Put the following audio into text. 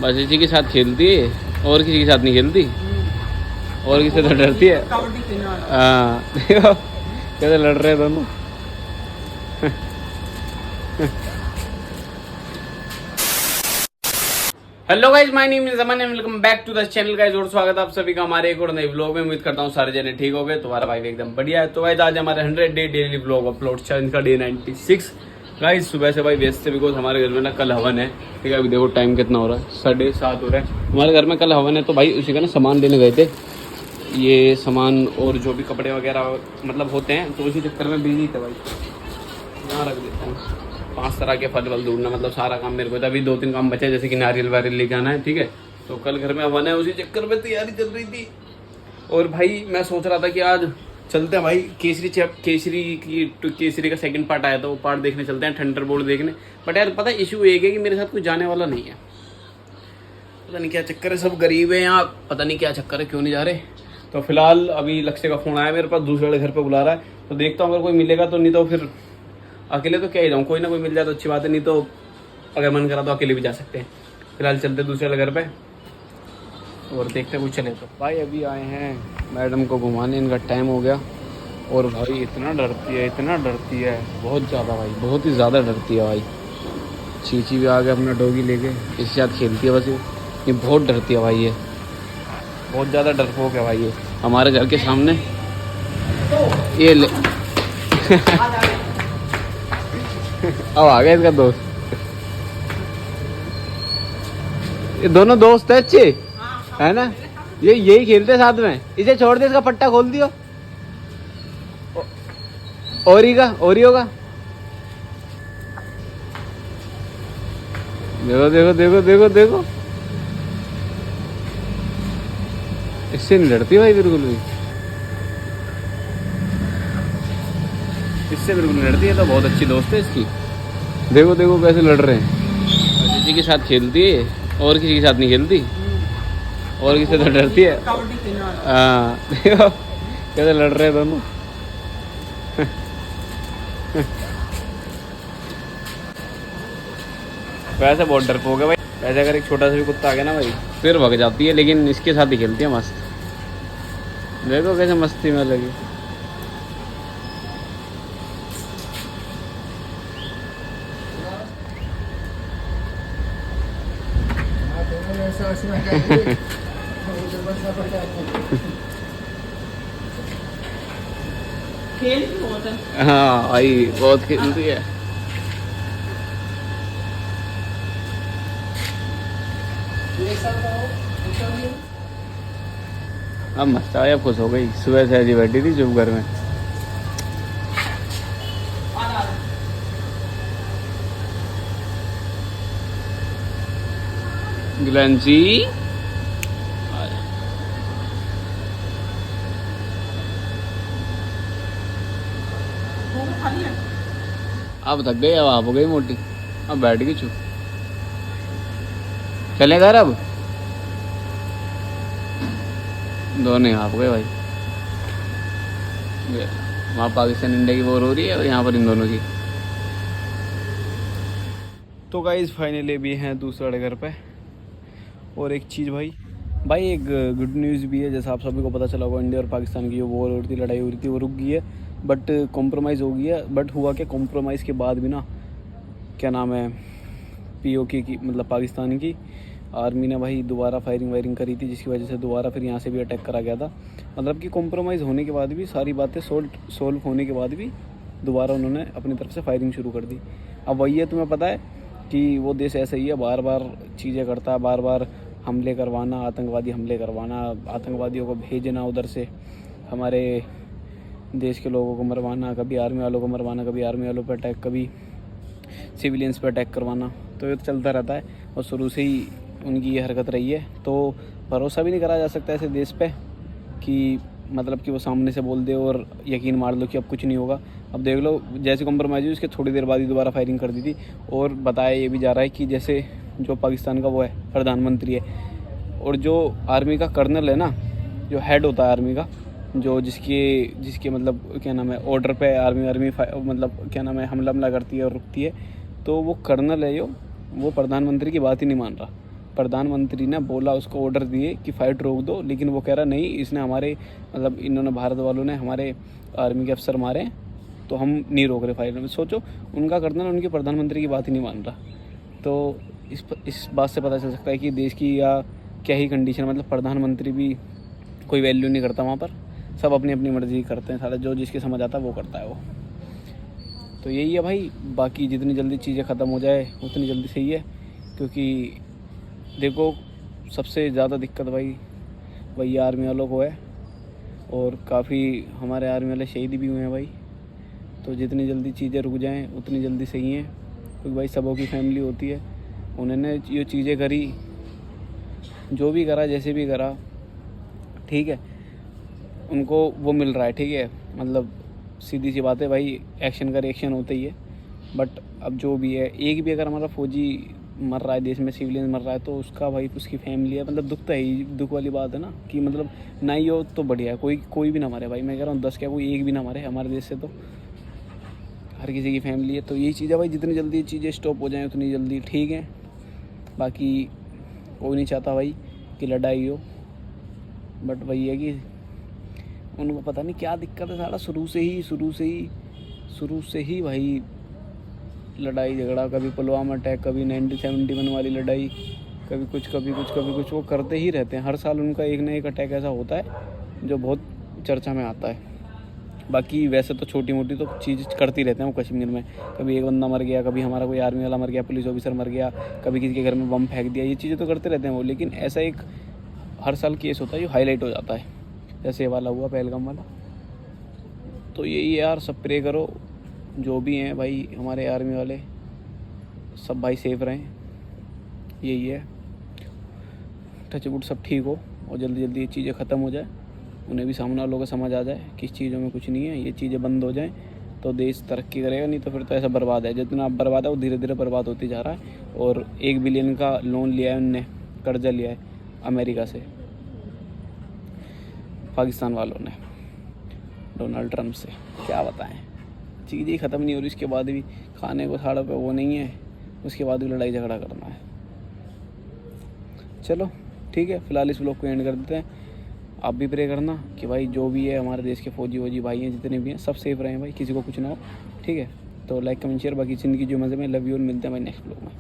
बस इसी के साथ खेलती है और किसी के साथ नहीं खेलती। और किसी से डरती है। हाँ देखो कैसे लड़ रहे हैं दोनों। Hello guys, my name is Aman and welcome back to the channel guys. और स्वागत है आप सभी का हमारे एक और नए व्लॉग में। उम्मीद करता हूँ सारे जने ठीक हो गए। तुम्हारा भाई भी एकदम बढ़िया है। तो गाइस आज हमारे 100 day daily vlog upload challenge का डे 96 गाइस। सुबह से भाई व्यस्त है बिकॉज हमारे घर में ना कल हवन है। ठीक है, अभी देखो टाइम कितना हो रहा है, 7:30 हो रहा है। हमारे घर में कल हवन है तो भाई उसी का ना सामान लेने गए थे। ये सामान और जो भी कपड़े वगैरह मतलब होते हैं तो उसी चक्कर में बिजी थे भाई। यहाँ रख देते हैं 5 तरह के फल वल ढूंढना, मतलब सारा काम मेरे को था। अभी 2-3 काम बचे जैसे कि नारियल वारियल लेके आना है। ठीक है, तो कल घर में हवन है, उसी चक्कर में तैयारी चल रही थी। और भाई मैं सोच रहा था कि आज चलते हैं भाई केसरी का सेकंड पार्ट आया था, वो पार्ट देखने चलते हैं, थंडरबोल्ट देखने। बट यार पता है इशू एक है कि मेरे साथ कोई जाने वाला नहीं है। पता नहीं क्या चक्कर है, सब गरीब है यहाँ, पता नहीं क्या चक्कर है, क्यों नहीं जा रहे। तो फिलहाल अभी लक्ष्य का फ़ोन आया मेरे पास, दूसरे वाले घर पे बुला रहा है। तो देखता हूँ अगर कोई मिलेगा तो, नहीं तो फिर अकेले तो क्या ही जाऊँ, कोई ना कोई मिल जाए तो अच्छी बात है। नहीं तो अगर मन करा तो अकेले भी जा सकते हैं। फिलहाल चलते दूसरे वाले घर पे और देखते कुछ चले तो। भाई अभी आए हैं मैडम को घुमाने, इनका टाइम हो गया। और भाई इतना डरती है बहुत ज़्यादा भाई, बहुत ही ज़्यादा डरती है भाई। चीची भी आ गया अपना डॉगी लेके, इसके साथ खेलती है बस। ये बहुत डरती है भाई, ये बहुत ज़्यादा डरपोक है भाई। ये हमारे घर के सामने ये ले अब आ गया इसका दोस्त। ये दोनों दोस्त है अच्छे, है ना। ये यही खेलते साथ में। इसे छोड़ दे, इसका पट्टा खोल दियो। ओरी होगा। देखो इससे नहीं लड़ती भाई बिल्कुल भी, इससे बिल्कुल नहीं लड़ती है। तो बहुत अच्छी दोस्त है इसकी। देखो कैसे लड़ रहे हैं। किसी के साथ खेलती है और किसी के साथ नहीं खेलती। और किसी से तो डरती है। हाँ देखो कैसे लड़ रहे हैं दोनों। वैसे बहुत डरपोक है भाई। वैसे अगर एक छोटा सा भी कुत्ता आ गया ना भाई फिर भग जाती है, लेकिन इसके साथ ही खेलती है मस्त। देखो कैसे मस्ती में लगी। हाँ भाई बहुत खेलती है। अब मस्त आया, खुश हो गई। सुबह से ऐसी बैठी थी चुप घर में। ग्लैंसी अब थक गई, अब आप हो गई मोटी, अब बैठ गई चुप। चले घर अब दोनों यहाँ हो गए भाई। वहाँ पाकिस्तान इंडिया की वॉर हो रही है और यहाँ पर इन दोनों की। तो गाइस फाइनली भी हैं दूसरे वाले घर पे। और एक चीज़ भाई एक गुड न्यूज़ भी है। जैसा आप सभी को पता चला होगा, इंडिया और पाकिस्तान की जो वॉर हो रही थी, लड़ाई हो रही थी, वो रुक गई है। बट कॉम्प्रोमाइज़ हो गई है। बट हुआ कि कॉम्प्रोमाइज़ के बाद भी ना, क्या नाम है, पीओके की मतलब पाकिस्तान की आर्मी ने भाई दोबारा फायरिंग करी थी, जिसकी वजह से दोबारा फिर यहाँ से भी अटैक करा गया था। मतलब कि कॉम्प्रोमाइज़ होने के बाद भी, सारी बातें सोल्व होने के बाद भी दोबारा उन्होंने अपनी तरफ से फायरिंग शुरू कर दी। अब वही है, तुम्हें पता है कि वो देश ऐसा ही है, बार बार चीज़ें करता है, बार बार हमले करवाना, आतंकवादी हमले करवाना, आतंकवादियों को भेजना उधर से, हमारे देश के लोगों को मरवाना, कभी आर्मी वालों को मरवाना, कभी आर्मी वालों पर अटैक, कभी सिविलियंस पर अटैक करवाना। तो ये तो चलता रहता है और शुरू से ही उनकी ये हरकत रही है। तो भरोसा भी नहीं करा जा सकता ऐसे देश पे कि मतलब कि वो सामने से बोल दे और यकीन मार लो कि अब कुछ नहीं होगा। अब देख लो, जैसे कॉम्प्रोमाइज़ हुई उसके थोड़ी देर बाद ही दोबारा फायरिंग कर दी थी। और बताया ये भी जा रहा है कि जैसे जो पाकिस्तान का वो है प्रधानमंत्री है, और जो आर्मी का कर्नल है ना, जो हेड होता है आर्मी का, जो जिसके मतलब क्या नाम है, ऑर्डर पे आर्मी मतलब क्या नाम है, हमला करती है और रुकती है, तो वो कर्नल है, वो प्रधानमंत्री की बात ही नहीं मान रहा। प्रधानमंत्री ने बोला, उसको ऑर्डर दिए कि फ़ाइट रोक दो, लेकिन वो कह रहा नहीं, इसने हमारे मतलब इन्होंने भारत वालों ने हमारे आर्मी के अफसर मारे हैं, तो हम नहीं रोक रहे फाइट में। सोचो उनका करना ना, उनके प्रधानमंत्री की बात ही नहीं मान रहा। तो इस बात से पता चल सकता है कि देश की या क्या ही कंडीशन, मतलब प्रधानमंत्री भी कोई वैल्यू नहीं करता वहाँ पर, सब अपनी अपनी मर्ज़ी करते हैं, सारा जो जिसके समझ आता है वो करता है वो। तो यही है भाई, बाकी जितनी जल्दी चीज़ें ख़त्म हो जाए उतनी जल्दी सही है, क्योंकि देखो सबसे ज़्यादा दिक्कत भाई वही आर्मी वालों को है, और काफ़ी हमारे आर्मी वाले शहीद भी हुए हैं भाई। तो जितनी जल्दी चीज़ें रुक जाएं उतनी जल्दी सही हैं, क्योंकि भाई सबों की फैमिली होती है। उन्होंने ये चीज़ें करी, जो भी करा, जैसे भी करा, ठीक है, उनको वो मिल रहा है, ठीक है, मतलब सीधी सी बात है भाई, एक्शन का रिएक्शन होता ही है। बट अब जो भी है, एक भी अगर हमारा फौजी मर रहा है देश में, सिविलियन मर रहा है, तो उसका भाई उसकी फैमिली है, मतलब दुख तो है ही, दुख वाली बात है ना, कि मतलब नहीं हो तो बढ़िया है, कोई भी ना मरे भाई, मैं कह रहा हूँ 10 क्या कोई एक भी ना मरे हमारे देश से, तो हर किसी की फैमिली है। तो यही चीज़ है भाई, जितनी जल्दी चीज़ें स्टॉप हो जाएँ उतनी जल्दी ठीक है। बाकी कोई नहीं चाहता भाई कि लड़ाई हो, बट वही है कि उनको पता नहीं क्या दिक्कत है, सारा शुरू से ही भाई लड़ाई झगड़ा, कभी पुलवामा अटैक, कभी 1971 वाली लड़ाई, कभी कुछ वो करते ही रहते हैं। हर साल उनका एक ना एक अटैक ऐसा होता है जो बहुत चर्चा में आता है। बाकी वैसे तो छोटी मोटी तो चीज़ करती रहते हैं वो कश्मीर में, कभी एक बंदा मर गया, कभी हमारा कोई आर्मी वाला मर गया, पुलिस ऑफिसर मर गया, कभी किसी के घर में बम फेंक दिया, ये चीज़ें तो करते रहते हैं वो। लेकिन ऐसा एक हर साल केस होता है जो हाईलाइट हो जाता है, जैसे ये वाला हुआ पहलगाम वाला। तो यही यार, सब प्रे करो, जो भी हैं भाई हमारे आर्मी वाले, सब भाई सेफ रहें, यही है। टच वुड सब ठीक हो और जल्दी जल्दी ये चीज़ें ख़त्म हो जाए, उन्हें भी सामने वालों को समझ आ जाए कि इस चीज़ों में कुछ नहीं है, ये चीज़ें बंद हो जाएं तो देश तरक्की करेगा, नहीं तो फिर तो ऐसा बर्बाद है। जितना अब बर्बाद है वो धीरे धीरे बर्बाद होती जा रहा है। और 1 बिलियन का लोन लिया है उनने, कर्जा लिया है अमेरिका से, पाकिस्तान वालों ने, डोनाल्ड ट्रंप से। क्या बताएं, चीज़ें ही ख़त्म नहीं हो रही, इसके बाद भी खाने को थाड़ों पे वो नहीं है, उसके बाद भी लड़ाई झगड़ा करना है। चलो ठीक है, फ़िलहाल इस व्लॉग को एंड कर देते हैं। आप भी प्रे करना कि भाई जो भी है हमारे देश के फौजी भाई हैं, जितने भी हैं, सब सेफ रहें भाई, किसी को कुछ ना हो, ठीक है। तो लाइक कमेंट शेयर, बाकी ज़िंदगी जो मज़े में, लव यू, और मिलते हैं भाई नेक्स्ट व्लॉग में।